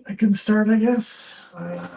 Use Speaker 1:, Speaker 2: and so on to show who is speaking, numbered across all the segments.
Speaker 1: I can start, I guess. Okay.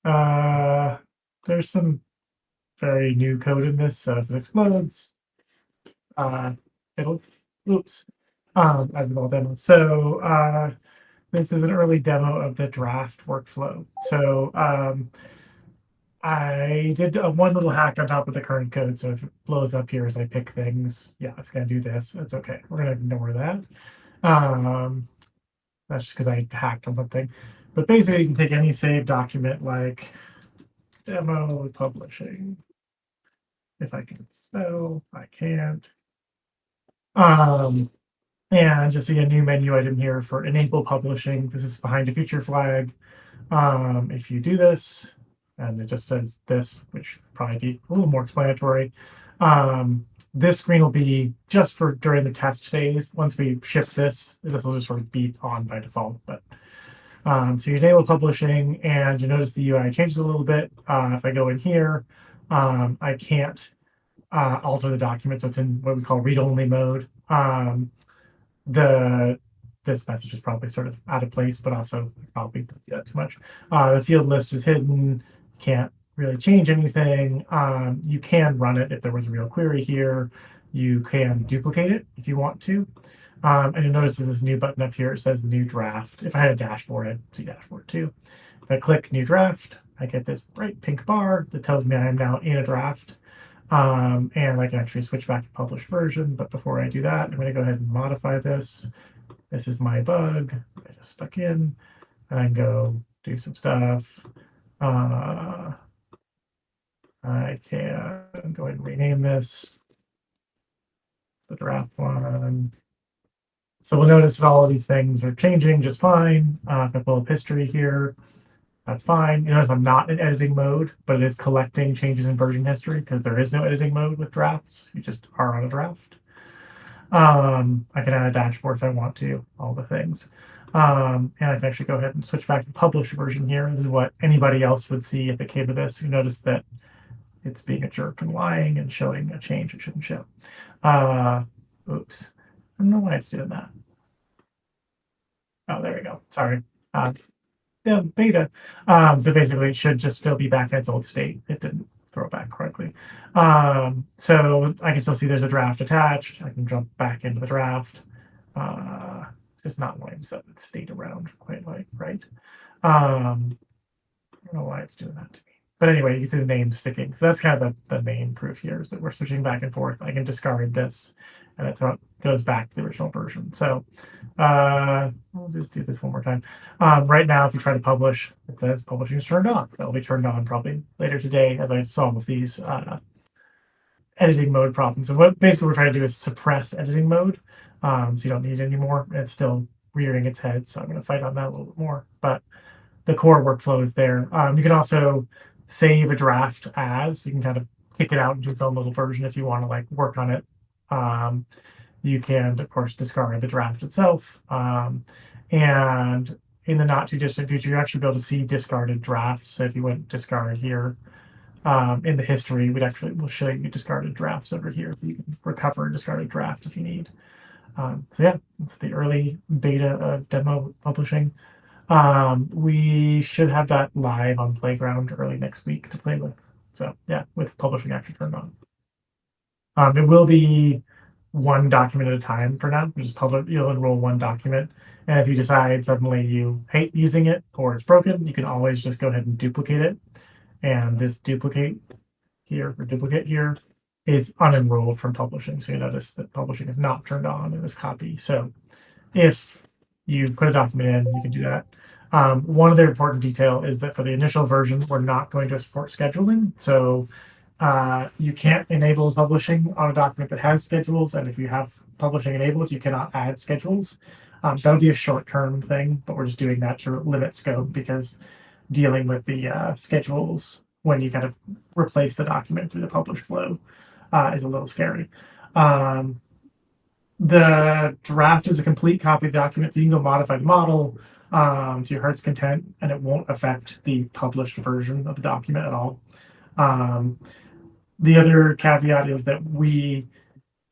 Speaker 1: Uh, there's some very new code in this, so if it explodes, uh, it'll, oops, as with all demos. So, this is an early demo of the draft workflow. So, I did one little hack on top of the current code. So if it blows up here as I pick things, yeah, it's gonna do this. It's okay. We're gonna ignore that. Um, that's just because I hacked on something. But basically, you can take any saved document like demo publishing. If I can spell, I can't. Um, and just see a new menu item here for enable publishing. This is behind a feature flag. If you do this, and it just says this, which would probably be a little more explanatory. This screen will be just for during the test phase. Once we ship this will just sort of be on by default. But so you enable publishing, and you notice the UI changes a little bit. If I go in here, I can't alter the document, so it's in what we call read-only mode. The This message is probably sort of out of place, but also probably don't do that too much. The field list is hidden. Can't really change anything. You can run it if there was a real query here. You can duplicate it if you want to. And you'll notice there's this new button up here. It says new draft. If I had a dashboard, I'd see dashboard too. If I click new draft, I get this bright pink bar that tells me I am now in a draft. And I can actually switch back to published version. But before I do that, I'm going to go ahead and modify this. This is my bug. I just stuck in, and I can go do some stuff. I can go ahead and rename this the draft one. So we'll notice that all of these things are changing just fine. If I pull up history here, that's fine. You notice I'm not in editing mode, but it is collecting changes in version history because there is no editing mode with drafts. You just are on a draft. I can add a dashboard if I want to, all the things. And I can actually go ahead and switch back to the published version here. This is what anybody else would see if it came to this. You notice that it's being a jerk and lying and showing a change it shouldn't show. Oops. I don't know why it's doing that. Oh, there we go. Sorry. Yeah, beta. So basically, it should just still be back in its old state. It didn't throw it back correctly. So I can still see there's a draft attached. I can jump back into the draft. It's just not wanting to set its state around quite like right. I don't know why it's doing that to me. But anyway, you can see the name sticking. So that's kind of the main proof here is that we're switching back and forth. I can discard this, and it goes back to the original version. So we'll just do this one more time. Right now, if you try to publish, it says publishing is turned on. That'll be turned on probably later today, as I saw with these editing mode problems. So what basically we're trying to do is suppress editing mode, so you don't need it anymore. It's still rearing its head, so I'm going to fight on that a little bit more. But the core workflow is there. You can also save a draft as. You can kind of kick it out into its own little version if you want to like work on it. You can, of course, discard the draft itself. And in the not too distant future, you actually be able to see discarded drafts. So if you went discard here, in the history, we'll show you discarded drafts over here. You can recover a discarded draft if you need. So yeah, it's the early beta of demo publishing. We should have that live on Playground early next week to play with. So yeah, with publishing actually turned on. It will be one document at a time for now. Just you'll enroll one document. And if you decide suddenly you hate using it or it's broken, you can always just go ahead and duplicate it. And this duplicate here is unenrolled from publishing. So you notice that publishing is not turned on in this copy. So if you put a document in, you can do that. One other important detail is that for the initial version, we're not going to support scheduling. So you can't enable publishing on a document that has schedules. And if you have publishing enabled, you cannot add schedules. That'll be a short-term thing, but we're just doing that to limit scope because dealing with the schedules when you kind of replace the document through the publish flow is a little scary. The draft is a complete copy of the document, so you can go modify the model to your heart's content, and it won't affect the published version of the document at all. The other caveat is that we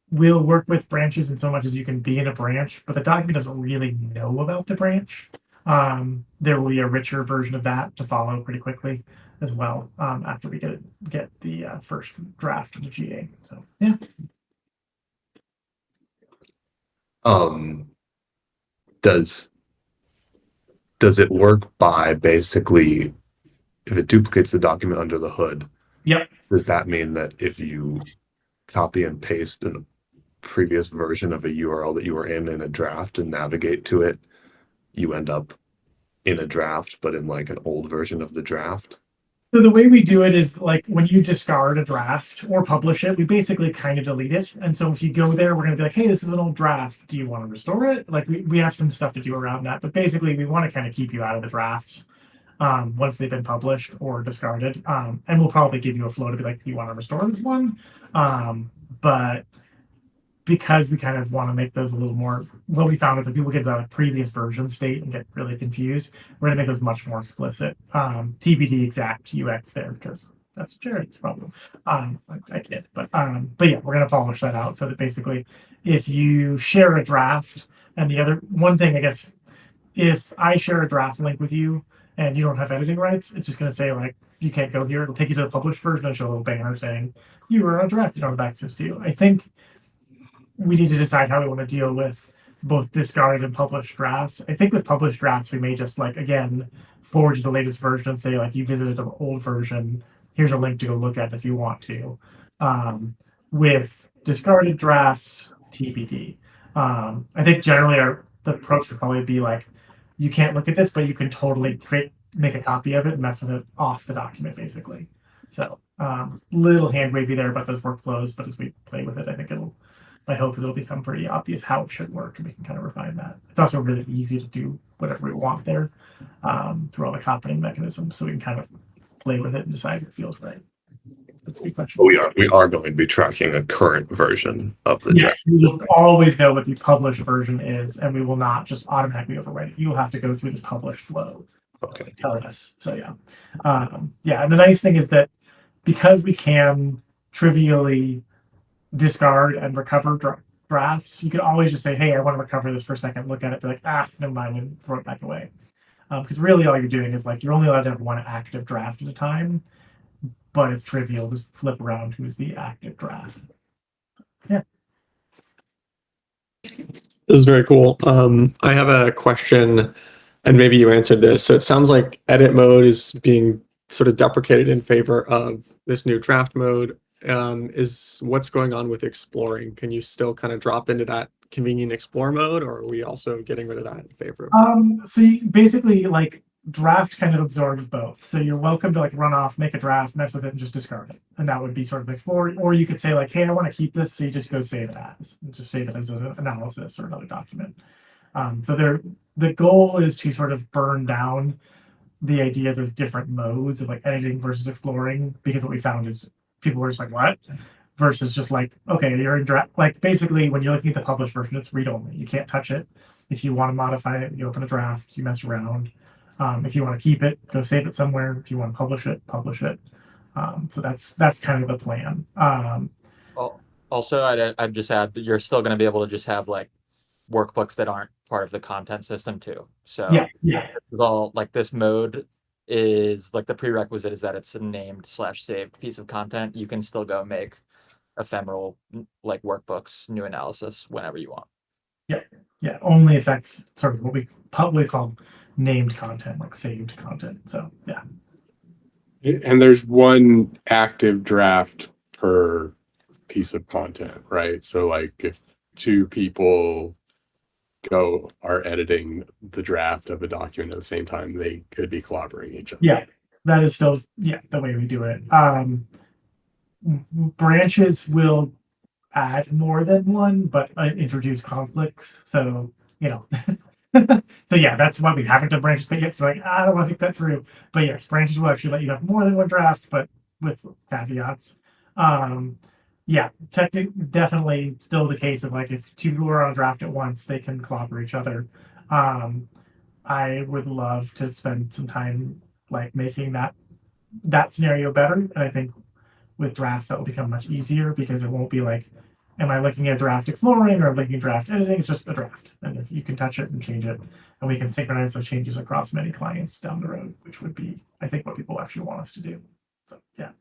Speaker 1: will work with branches in so much as you can be in a branch, but the document doesn't really know about the branch. There will be a richer version of that to follow pretty quickly as well after we get the first draft of the GA. So yeah.
Speaker 2: Does it work by basically if it duplicates the document under the hood?
Speaker 1: Yep.
Speaker 2: Does that mean that if you copy and paste a previous version of a URL that you were in a draft and navigate to it, you end up in a draft, but in like an old version of the draft?
Speaker 1: So the way we do it is like when you discard a draft or publish it, we basically kind of delete it. And so if you go there, we're going to be like, hey, this is an old draft. Do you want to restore it? Like we have some stuff to do around that, but basically we want to kind of keep you out of the drafts once they've been published or discarded. And we'll probably give you a flow to be like, do you want to restore this one? But because we kind of want to make those a little more, what we found is that people get the previous version state and get really confused. We're going to make those much more explicit. TBD exact UX there because that's Jared's problem. I kid, but yeah, we're going to polish that out so that basically, if you share a draft, and the other one thing, I guess, if I share a draft link with you and you don't have editing rights, it's just going to say like you can't go here. It'll take you to the published version and show a little banner saying you were on a draft you don't have access to. I think we need to decide how we want to deal with both discarded and published drafts. I think with published drafts, we may just like again forward you the latest version and say like you visited an old version. Here's a link to go look at if you want to. With discarded drafts, TBD. I think generally the approach would probably be like you can't look at this, but you can totally make a copy of it and mess with it off the document basically. So little hand wavy there about those workflows, but as we play with it, I think my hope is it'll become pretty obvious how it should work and we can kind of refine that. It's also really easy to do whatever we want there through all the copying mechanisms. So we can kind of play with it and decide if it feels right. That's a good question.
Speaker 2: We are going to be tracking a current version of the
Speaker 1: draft. We will always know what the published version is, and we will not just automatically overwrite it. You'll have to go through the published flow.
Speaker 2: Okay.
Speaker 1: Telling us. So yeah. And the nice thing is that because we can trivially discard and recover drafts, you can always just say, hey, I want to recover this for a second, look at it, be like, never mind, and throw it back away. Because really all you're doing is like, you're only allowed to have one active draft at a time, but it's trivial. Just flip around who's the active draft. Yeah.
Speaker 3: This is very cool. I have a question, and maybe you answered this. So it sounds like edit mode is being sort of deprecated in favor of this new draft mode. Is what's going on with exploring? Can you still kind of drop into that convenient explore mode, or are we also getting rid of that in favor of
Speaker 1: so you basically like draft kind of absorbs both. So you're welcome to like run off, make a draft, mess with it, and just discard it. And that would be sort of explore. Or you could say like, hey, I want to keep this, so you just go save it as, and just save it as an analysis or another document. So the goal is to sort of burn down the idea there's different modes of like editing versus exploring, because what we found is people were just like, what? Versus just like, okay, you're in draft. Like basically when you're looking at the published version, it's read only. You can't touch it. If you want to modify it, you open a draft, you mess around. If you want to keep it, go save it somewhere. If you want to publish it, publish it. So that's kind of the plan.
Speaker 4: Also, I'd just add, you're still going to be able to just have like workbooks that aren't part of the content system too. So
Speaker 1: yeah.
Speaker 4: All like this mode is like the prerequisite is that it's a named/saved piece of content. You can still go make ephemeral like workbooks, new analysis whenever you want.
Speaker 1: Yeah. Only affects sort of what we publicly call named content, like saved content. So yeah.
Speaker 5: And there's one active draft per piece of content, right? So like if two people are editing the draft of a document at the same time, they could be collaborating each other.
Speaker 1: Yeah, that is still the way we do it. Branches will add more than one, but introduce conflicts. So so yeah, that's why we haven't done branches, but yet it's like I don't want to think that through. But yes, branches will actually let you have more than one draft, but with caveats. Definitely still the case of like if two people are on a draft at once, they can clobber each other. I would love to spend some time like making that scenario better, and I think with drafts that will become much easier because it won't be like, am I looking at draft exploring or I'm looking at draft editing? It's just a draft, and if you can touch it and change it, and we can synchronize those changes across many clients down the road, which would be, I think, what people actually want us to do. So yeah.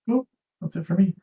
Speaker 1: Cool. That's it for me.